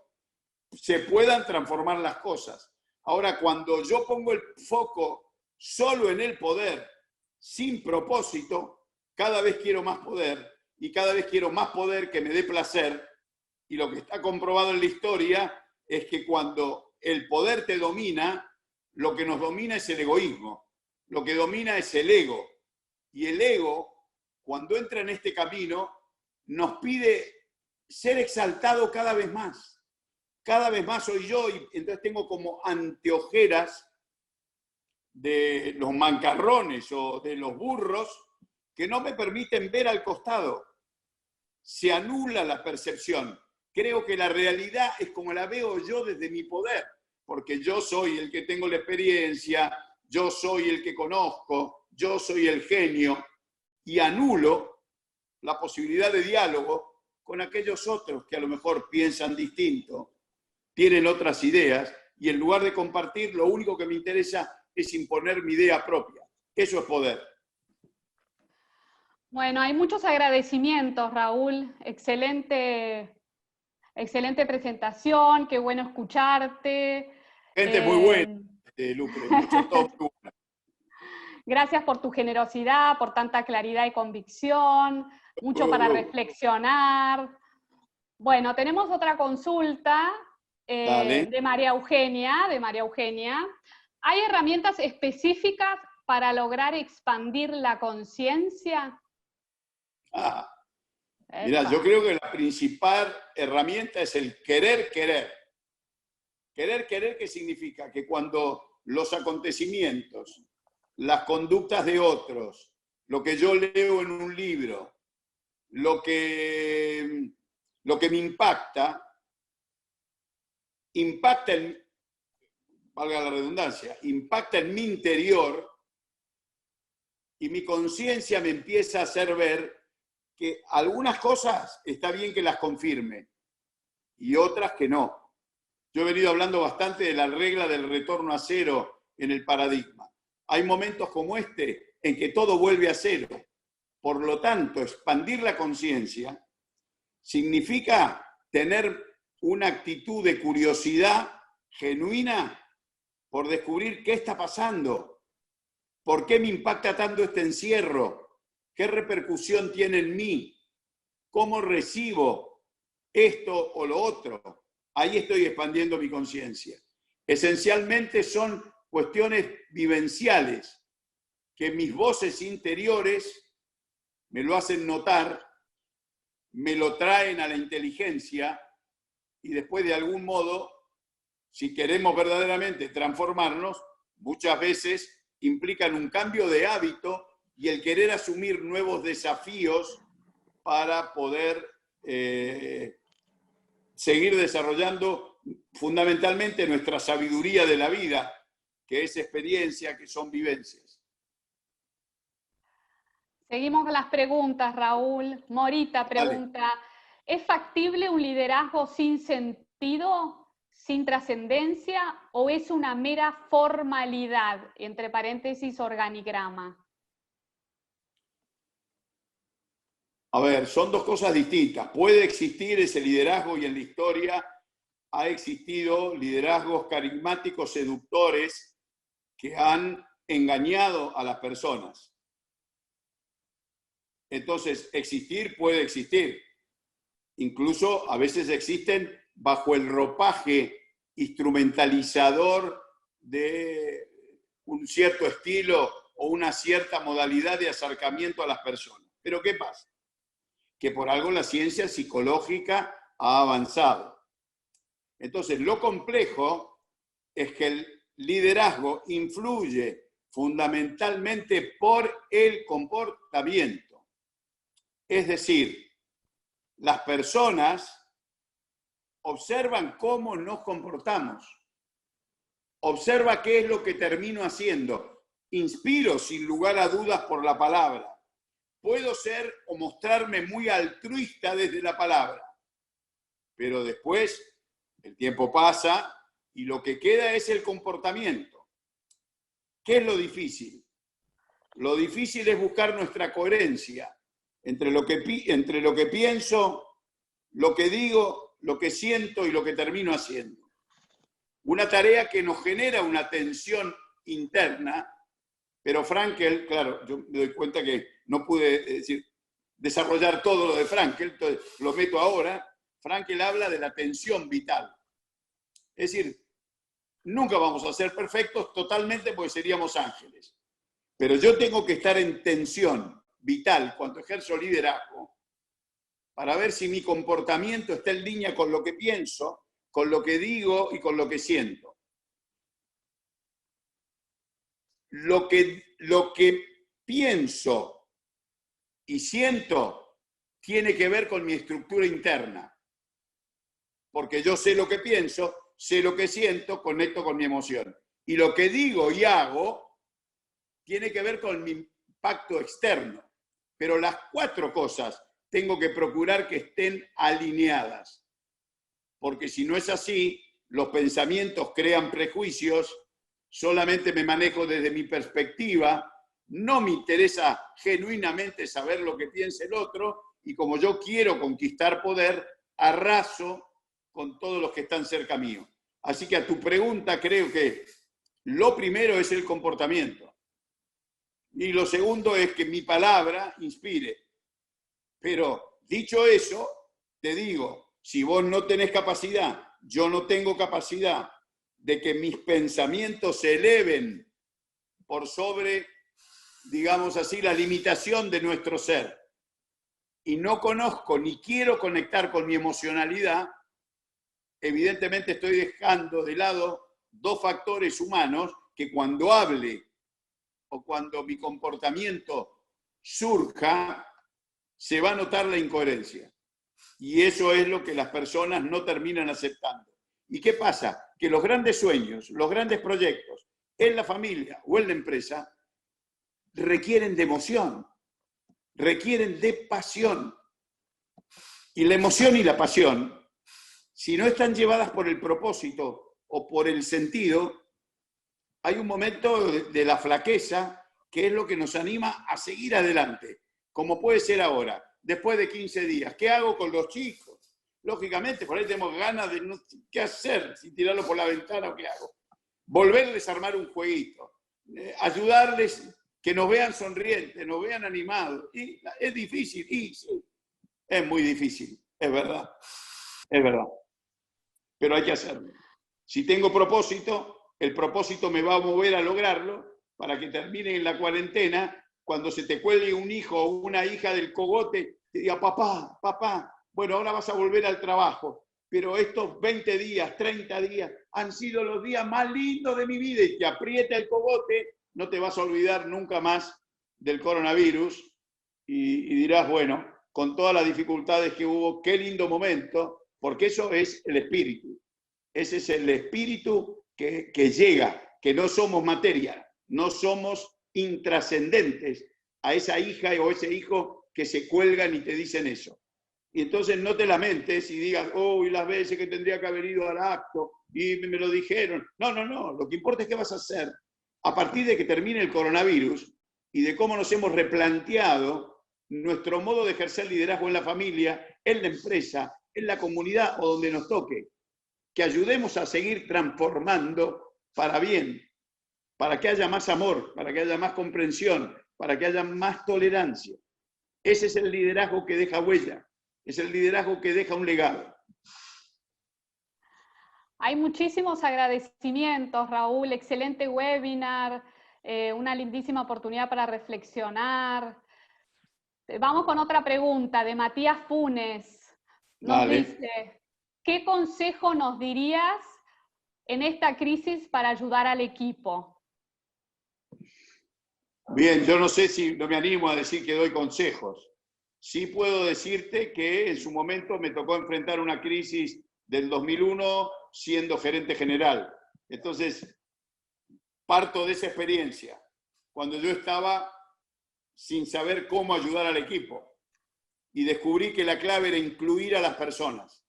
se puedan transformar las cosas. Ahora, cuando yo pongo el foco solo en el poder, sin propósito, cada vez quiero más poder, y cada vez quiero más poder que me dé placer, y lo que está comprobado en la historia es que cuando el poder te domina, lo que nos domina es el egoísmo, lo que domina es el ego. Y el ego, cuando entra en este camino, nos pide ser exaltado cada vez más. Cada vez más soy yo, y entonces tengo como anteojeras de los mancarrones o de los burros que no me permiten ver al costado. Se anula la percepción. Creo que la realidad es como la veo yo desde mi poder, porque yo soy el que tengo la experiencia, yo soy el que conozco, yo soy el genio. y anulo la posibilidad de diálogo con aquellos otros que a lo mejor piensan distinto, tienen otras ideas, y en lugar de compartir, lo único que me interesa es imponer mi idea propia. Eso es poder.
Bueno, hay muchos agradecimientos, Raúl. Excelente presentación, qué bueno escucharte.
Gente muy buena, Lucre, mucho todo muy bueno.
Gracias por tu generosidad, por tanta claridad y convicción, mucho para reflexionar. Bueno, tenemos otra consulta de María Eugenia. ¿Hay herramientas específicas para lograr expandir la conciencia?
Mira, yo creo que la principal herramienta es el querer querer. Querer querer, ¿qué significa? Que cuando los acontecimientos, las conductas de otros, lo que yo leo en un libro, lo que me impacta valga la redundancia, impacta en mi interior, y mi conciencia me empieza a hacer ver que algunas cosas está bien que las confirme y otras que no. Yo he venido hablando bastante de la regla del retorno a cero en el paradigma. Hay momentos como este en que todo vuelve a cero. Por lo tanto, expandir la conciencia significa tener una actitud de curiosidad genuina por descubrir qué está pasando, por qué me impacta tanto este encierro, qué repercusión tiene en mí, cómo recibo esto o lo otro. Ahí estoy expandiendo mi conciencia. Esencialmente son cuestiones vivenciales que mis voces interiores me lo hacen notar, me lo traen a la inteligencia, y después de algún modo, si queremos verdaderamente transformarnos, muchas veces implican un cambio de hábito y el querer asumir nuevos desafíos para poder seguir desarrollando fundamentalmente nuestra sabiduría de la vida, que es experiencia, que son vivencias.
Seguimos con las preguntas, Raúl. Morita pregunta, ¿es factible un liderazgo sin sentido, sin trascendencia, o es una mera formalidad, entre paréntesis, organigrama?
A ver, son dos cosas distintas. Puede existir ese liderazgo, y en la historia ha existido liderazgos carismáticos, seductores, que han engañado a las personas. Entonces, existir puede existir. Incluso a veces existen bajo el ropaje instrumentalizador de un cierto estilo o una cierta modalidad de acercamiento a las personas. Pero ¿qué pasa? Que por algo la ciencia psicológica ha avanzado. Entonces, lo complejo es que el liderazgo influye fundamentalmente por el comportamiento. Es decir, las personas observan cómo nos comportamos. Observa qué es lo que termino haciendo. Inspiro sin lugar a dudas por la palabra. Puedo ser o mostrarme muy altruista desde la palabra, pero después el tiempo pasa y lo que queda es el comportamiento. ¿Qué es lo difícil? Lo difícil es buscar nuestra coherencia entre lo que pienso, lo que digo, lo que siento y lo que termino haciendo. Una tarea que nos genera una tensión interna, pero Frankl, claro, yo me doy cuenta que no pude desarrollar todo lo de Frankl, entonces lo meto ahora. Frankl habla de la tensión vital. Es decir, nunca vamos a ser perfectos totalmente porque seríamos ángeles. Pero yo tengo que estar en tensión vital cuando ejerzo liderazgo para ver si mi comportamiento está en línea con lo que pienso, con lo que digo y con lo que siento. Lo que pienso y siento tiene que ver con mi estructura interna. Porque yo sé lo que pienso, sé lo que siento, conecto con mi emoción. Y lo que digo y hago tiene que ver con mi impacto externo. pero las 4 cosas tengo que procurar que estén alineadas. Porque si no es así, los pensamientos crean prejuicios, solamente me manejo desde mi perspectiva, no me interesa genuinamente saber lo que piensa el otro, y como yo quiero conquistar poder, arraso con todos los que están cerca mío. Así que a tu pregunta creo que lo primero es el comportamiento. Y lo segundo es que mi palabra inspire. Pero dicho eso, te digo, si vos no tenés capacidad, yo no tengo capacidad de que mis pensamientos se eleven por sobre, digamos así, la limitación de nuestro ser, y no conozco ni quiero conectar con mi emocionalidad, evidentemente estoy dejando de lado 2 factores humanos que cuando hable o cuando mi comportamiento surja, se va a notar la incoherencia. Y eso es lo que las personas no terminan aceptando. ¿Y qué pasa? Que los grandes sueños, los grandes proyectos, en la familia o en la empresa, requieren de emoción, requieren de pasión. Y la emoción y la pasión, si no están llevadas por el propósito o por el sentido, hay un momento de la flaqueza que es lo que nos anima a seguir adelante, como puede ser ahora, después de 15 días. ¿Qué hago con los chicos? Lógicamente, por ahí tenemos ganas de no sé qué hacer, si tirarlo por la ventana o qué hago. Volverles a armar un jueguito, ayudarles que nos vean sonrientes, nos vean animados. Y es difícil, y sí, es muy difícil, es verdad, pero hay que hacerlo. Si tengo propósito, el propósito me va a mover a lograrlo para que termine en la cuarentena, cuando se te cuelgue un hijo o una hija del cogote, te diga, papá, papá, bueno, ahora vas a volver al trabajo, pero estos 20 días, 30 días, han sido los días más lindos de mi vida, y te aprieta el cogote, no te vas a olvidar nunca más del coronavirus, y dirás, bueno, con todas las dificultades que hubo, qué lindo momento, porque eso es el espíritu. Ese es el espíritu que llega, que no somos materia, no somos intrascendentes a esa hija o ese hijo que se cuelgan y te dicen eso. Y entonces no te lamentes y digas, oh, y las veces que tendría que haber ido al acto y me lo dijeron. No, no, no, lo que importa es qué vas a hacer a partir de que termine el coronavirus y de cómo nos hemos replanteado nuestro modo de ejercer liderazgo en la familia, en la empresa, en la comunidad o donde nos toque. Que ayudemos a seguir transformando para bien, para que haya más amor, para que haya más comprensión, para que haya más tolerancia. Ese es el liderazgo que deja huella, es el liderazgo que deja un legado.
Hay muchísimos agradecimientos, Raúl, excelente webinar, una lindísima oportunidad para reflexionar. Vamos con otra pregunta de Matías Funes. Nos dice, ¿qué consejo nos dirías en esta crisis para ayudar al equipo?
Bien, yo no sé si no me animo a decir que doy consejos. Sí puedo decirte que en su momento me tocó enfrentar una crisis del 2001 siendo gerente general. Entonces, parto de esa experiencia, cuando yo estaba sin saber cómo ayudar al equipo. Y descubrí que la clave era incluir a las personas.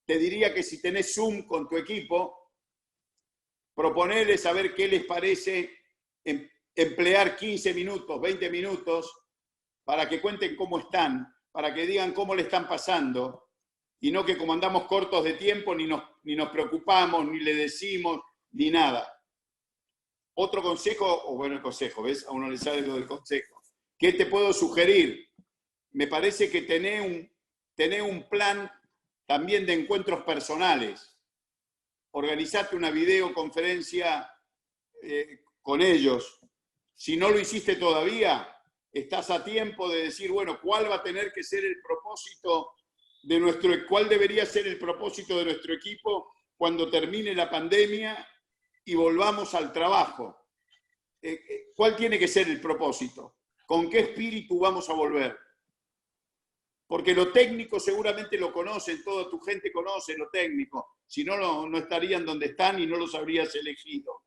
Te diría que si tenés Zoom con tu equipo, proponerles a ver qué les parece emplear 15 minutos, 20 minutos, para que cuenten cómo están, para que digan cómo le están pasando, y no que como andamos cortos de tiempo, ni nos preocupamos, ni le decimos, ni nada. Otro consejo, o bueno, el consejo, ¿ves? A uno le sale lo del consejo. ¿Qué te puedo sugerir? Me parece que tenés un plan también de encuentros personales. Organizate una videoconferencia con ellos. Si no lo hiciste todavía, estás a tiempo de decir, bueno, ¿cuál va a tener que ser el propósito de cuál debería ser el propósito de nuestro equipo cuando termine la pandemia y volvamos al trabajo? ¿Cuál tiene que ser el propósito? ¿Con qué espíritu vamos a volver? Porque lo técnico seguramente lo conocen, toda tu gente conoce lo técnico, si no, no estarían donde están y no los habrías elegido.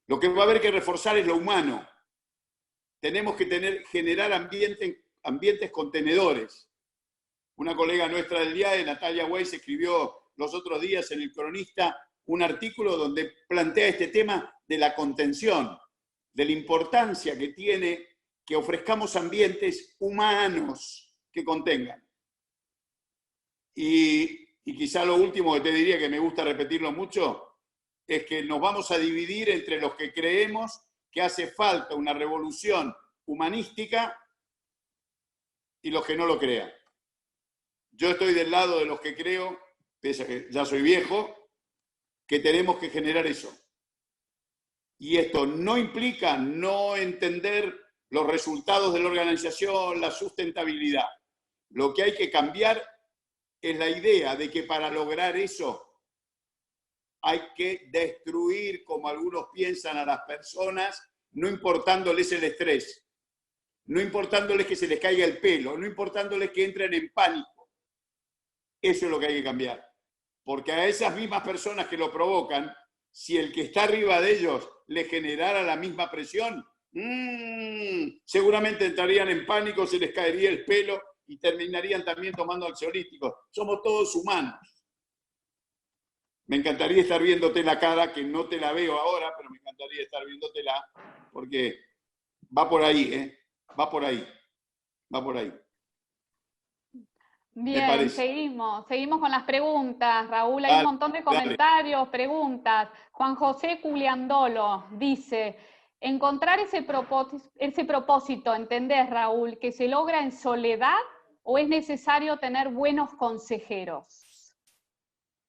Lo que va a haber que reforzar es lo humano. tenemos que generar ambientes contenedores. Una colega nuestra del IAE, Natalia Weiss, escribió los otros días en El Cronista un artículo donde plantea este tema de la contención, de la importancia que tiene que ofrezcamos ambientes humanos que contengan. Y quizá lo último que te diría, que me gusta repetirlo mucho, es que nos vamos a dividir entre los que creemos que hace falta una revolución humanística y los que no lo crean. Yo estoy del lado de los que creo, pese a que ya soy viejo, que tenemos que generar eso. Y esto no implica no entender los resultados de la organización, la sustentabilidad. Lo que hay que cambiar es la idea de que para lograr eso hay que destruir, como algunos piensan, a las personas, no importándoles el estrés, no importándoles que se les caiga el pelo, no importándoles que entren en pánico. Eso es lo que hay que cambiar. Porque a esas mismas personas que lo provocan, si el que está arriba de ellos les generara la misma presión, seguramente entrarían en pánico, se les caería el pelo y terminarían también tomando ansiolíticos. Somos todos humanos. Me encantaría estar viéndote la cara, que no te la veo ahora, pero me encantaría estar viéndotela, porque va por ahí, ¿eh? Va por ahí. Va por ahí.
Bien, seguimos con las preguntas, Raúl. Hay un montón de comentarios, preguntas. Juan José Culiandolo dice, encontrar ese propósito, ¿entendés, Raúl, que se logra en soledad o es necesario tener buenos consejeros?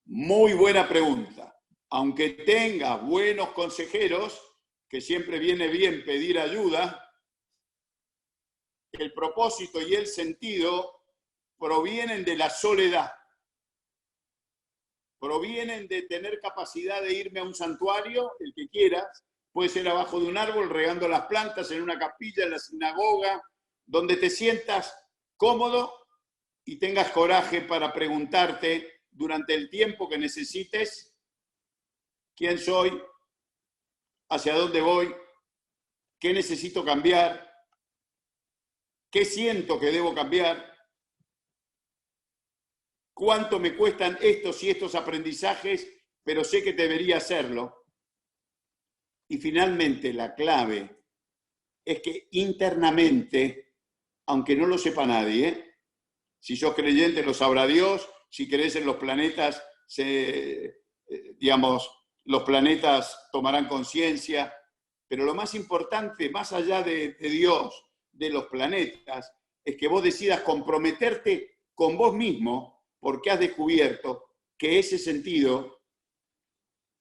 Muy buena pregunta. Aunque tengas buenos consejeros, que siempre viene bien pedir ayuda, el propósito y el sentido provienen de la soledad, provienen de tener capacidad de irme a un santuario, el que quieras, puede ser abajo de un árbol, regando las plantas, en una capilla, en la sinagoga, donde te sientas cómodo y tengas coraje para preguntarte durante el tiempo que necesites quién soy, hacia dónde voy, qué necesito cambiar, qué siento que debo cambiar, cuánto me cuestan estos y estos aprendizajes, pero sé que debería hacerlo. Y finalmente la clave es que internamente, aunque no lo sepa nadie, si sos creyente lo sabrá Dios, si crees en los planetas, los planetas tomarán conciencia, pero lo más importante, más allá de Dios, de los planetas, es que vos decidas comprometerte con vos mismo, porque has descubierto que ese sentido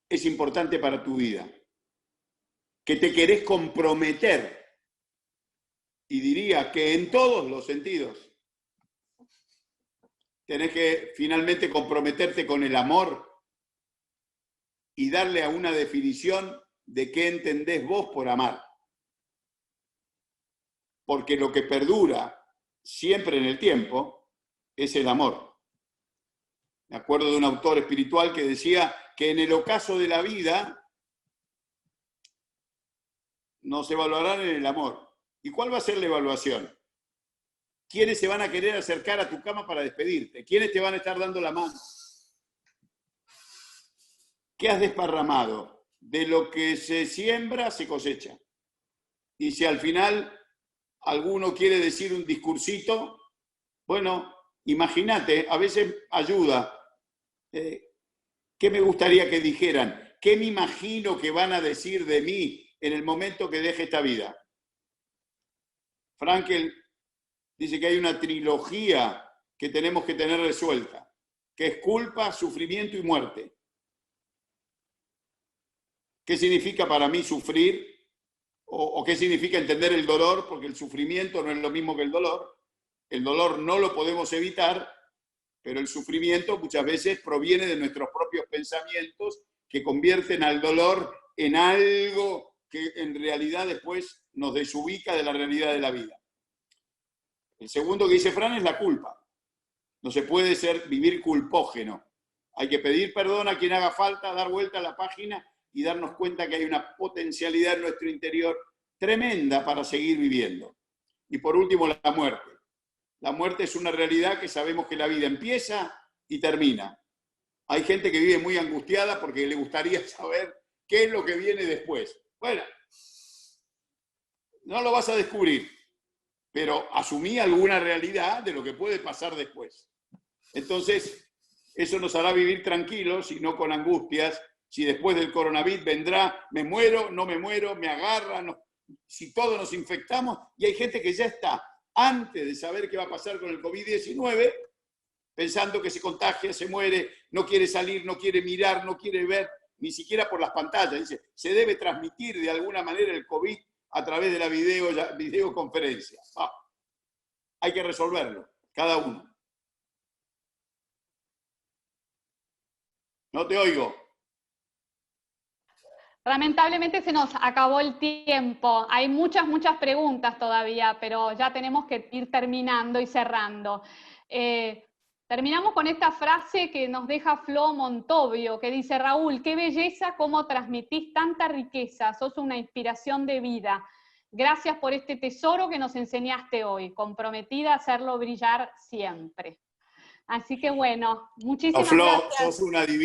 es importante para tu vida, que te querés comprometer, y diría que en todos los sentidos. Tenés que finalmente comprometerte con el amor y darle a una definición de qué entendés vos por amar. Porque lo que perdura siempre en el tiempo es el amor. Me acuerdo de un autor espiritual que decía que en el ocaso de la vida nos evaluarán en el amor. ¿Y cuál va a ser la evaluación? ¿Quiénes se van a querer acercar a tu cama para despedirte? ¿Quiénes te van a estar dando la mano? ¿Qué has desparramado? De lo que se siembra, se cosecha. Y si al final alguno quiere decir un discursito, bueno, imagínate, a veces ayuda. ¿Qué me gustaría que dijeran? ¿Qué me imagino que van a decir de mí en el momento que deje esta vida? Frankel dice que hay una trilogía que tenemos que tener resuelta, que es culpa, sufrimiento y muerte. ¿Qué significa para mí sufrir? ¿O qué significa entender el dolor? Porque el sufrimiento no es lo mismo que el dolor. El dolor no lo podemos evitar, pero el sufrimiento muchas veces proviene de nuestros propios pensamientos que convierten al dolor en algo que en realidad después nos desubica de la realidad de la vida. El segundo que dice Fran es la culpa. No se puede vivir culpógeno. Hay que pedir perdón a quien haga falta, dar vuelta a la página y darnos cuenta que hay una potencialidad en nuestro interior tremenda para seguir viviendo. Y por último, la muerte. La muerte es una realidad que sabemos que la vida empieza y termina. Hay gente que vive muy angustiada porque le gustaría saber qué es lo que viene después. Bueno, no lo vas a descubrir, pero asumí alguna realidad de lo que puede pasar después. Entonces, eso nos hará vivir tranquilos y no con angustias. Si después del coronavirus vendrá, me muero, no me muero, me agarra, no, si todos nos infectamos. Y hay gente que ya está, antes de saber qué va a pasar con el COVID-19, pensando que se contagia, se muere, no quiere salir, no quiere mirar, no quiere ver, ni siquiera por las pantallas. Dice, se debe transmitir de alguna manera el COVID a través de la videoconferencia. Hay que resolverlo, cada uno. No te oigo.
Lamentablemente se nos acabó el tiempo. Hay muchas preguntas todavía, pero ya tenemos que ir terminando y cerrando. Terminamos con esta frase que nos deja Flo Montovio, que dice: Raúl, qué belleza cómo transmitís tanta riqueza, sos una inspiración de vida. Gracias por este tesoro que nos enseñaste hoy, comprometida a hacerlo brillar siempre. Así que bueno, muchísimas
Flo,
gracias.
sos una divina.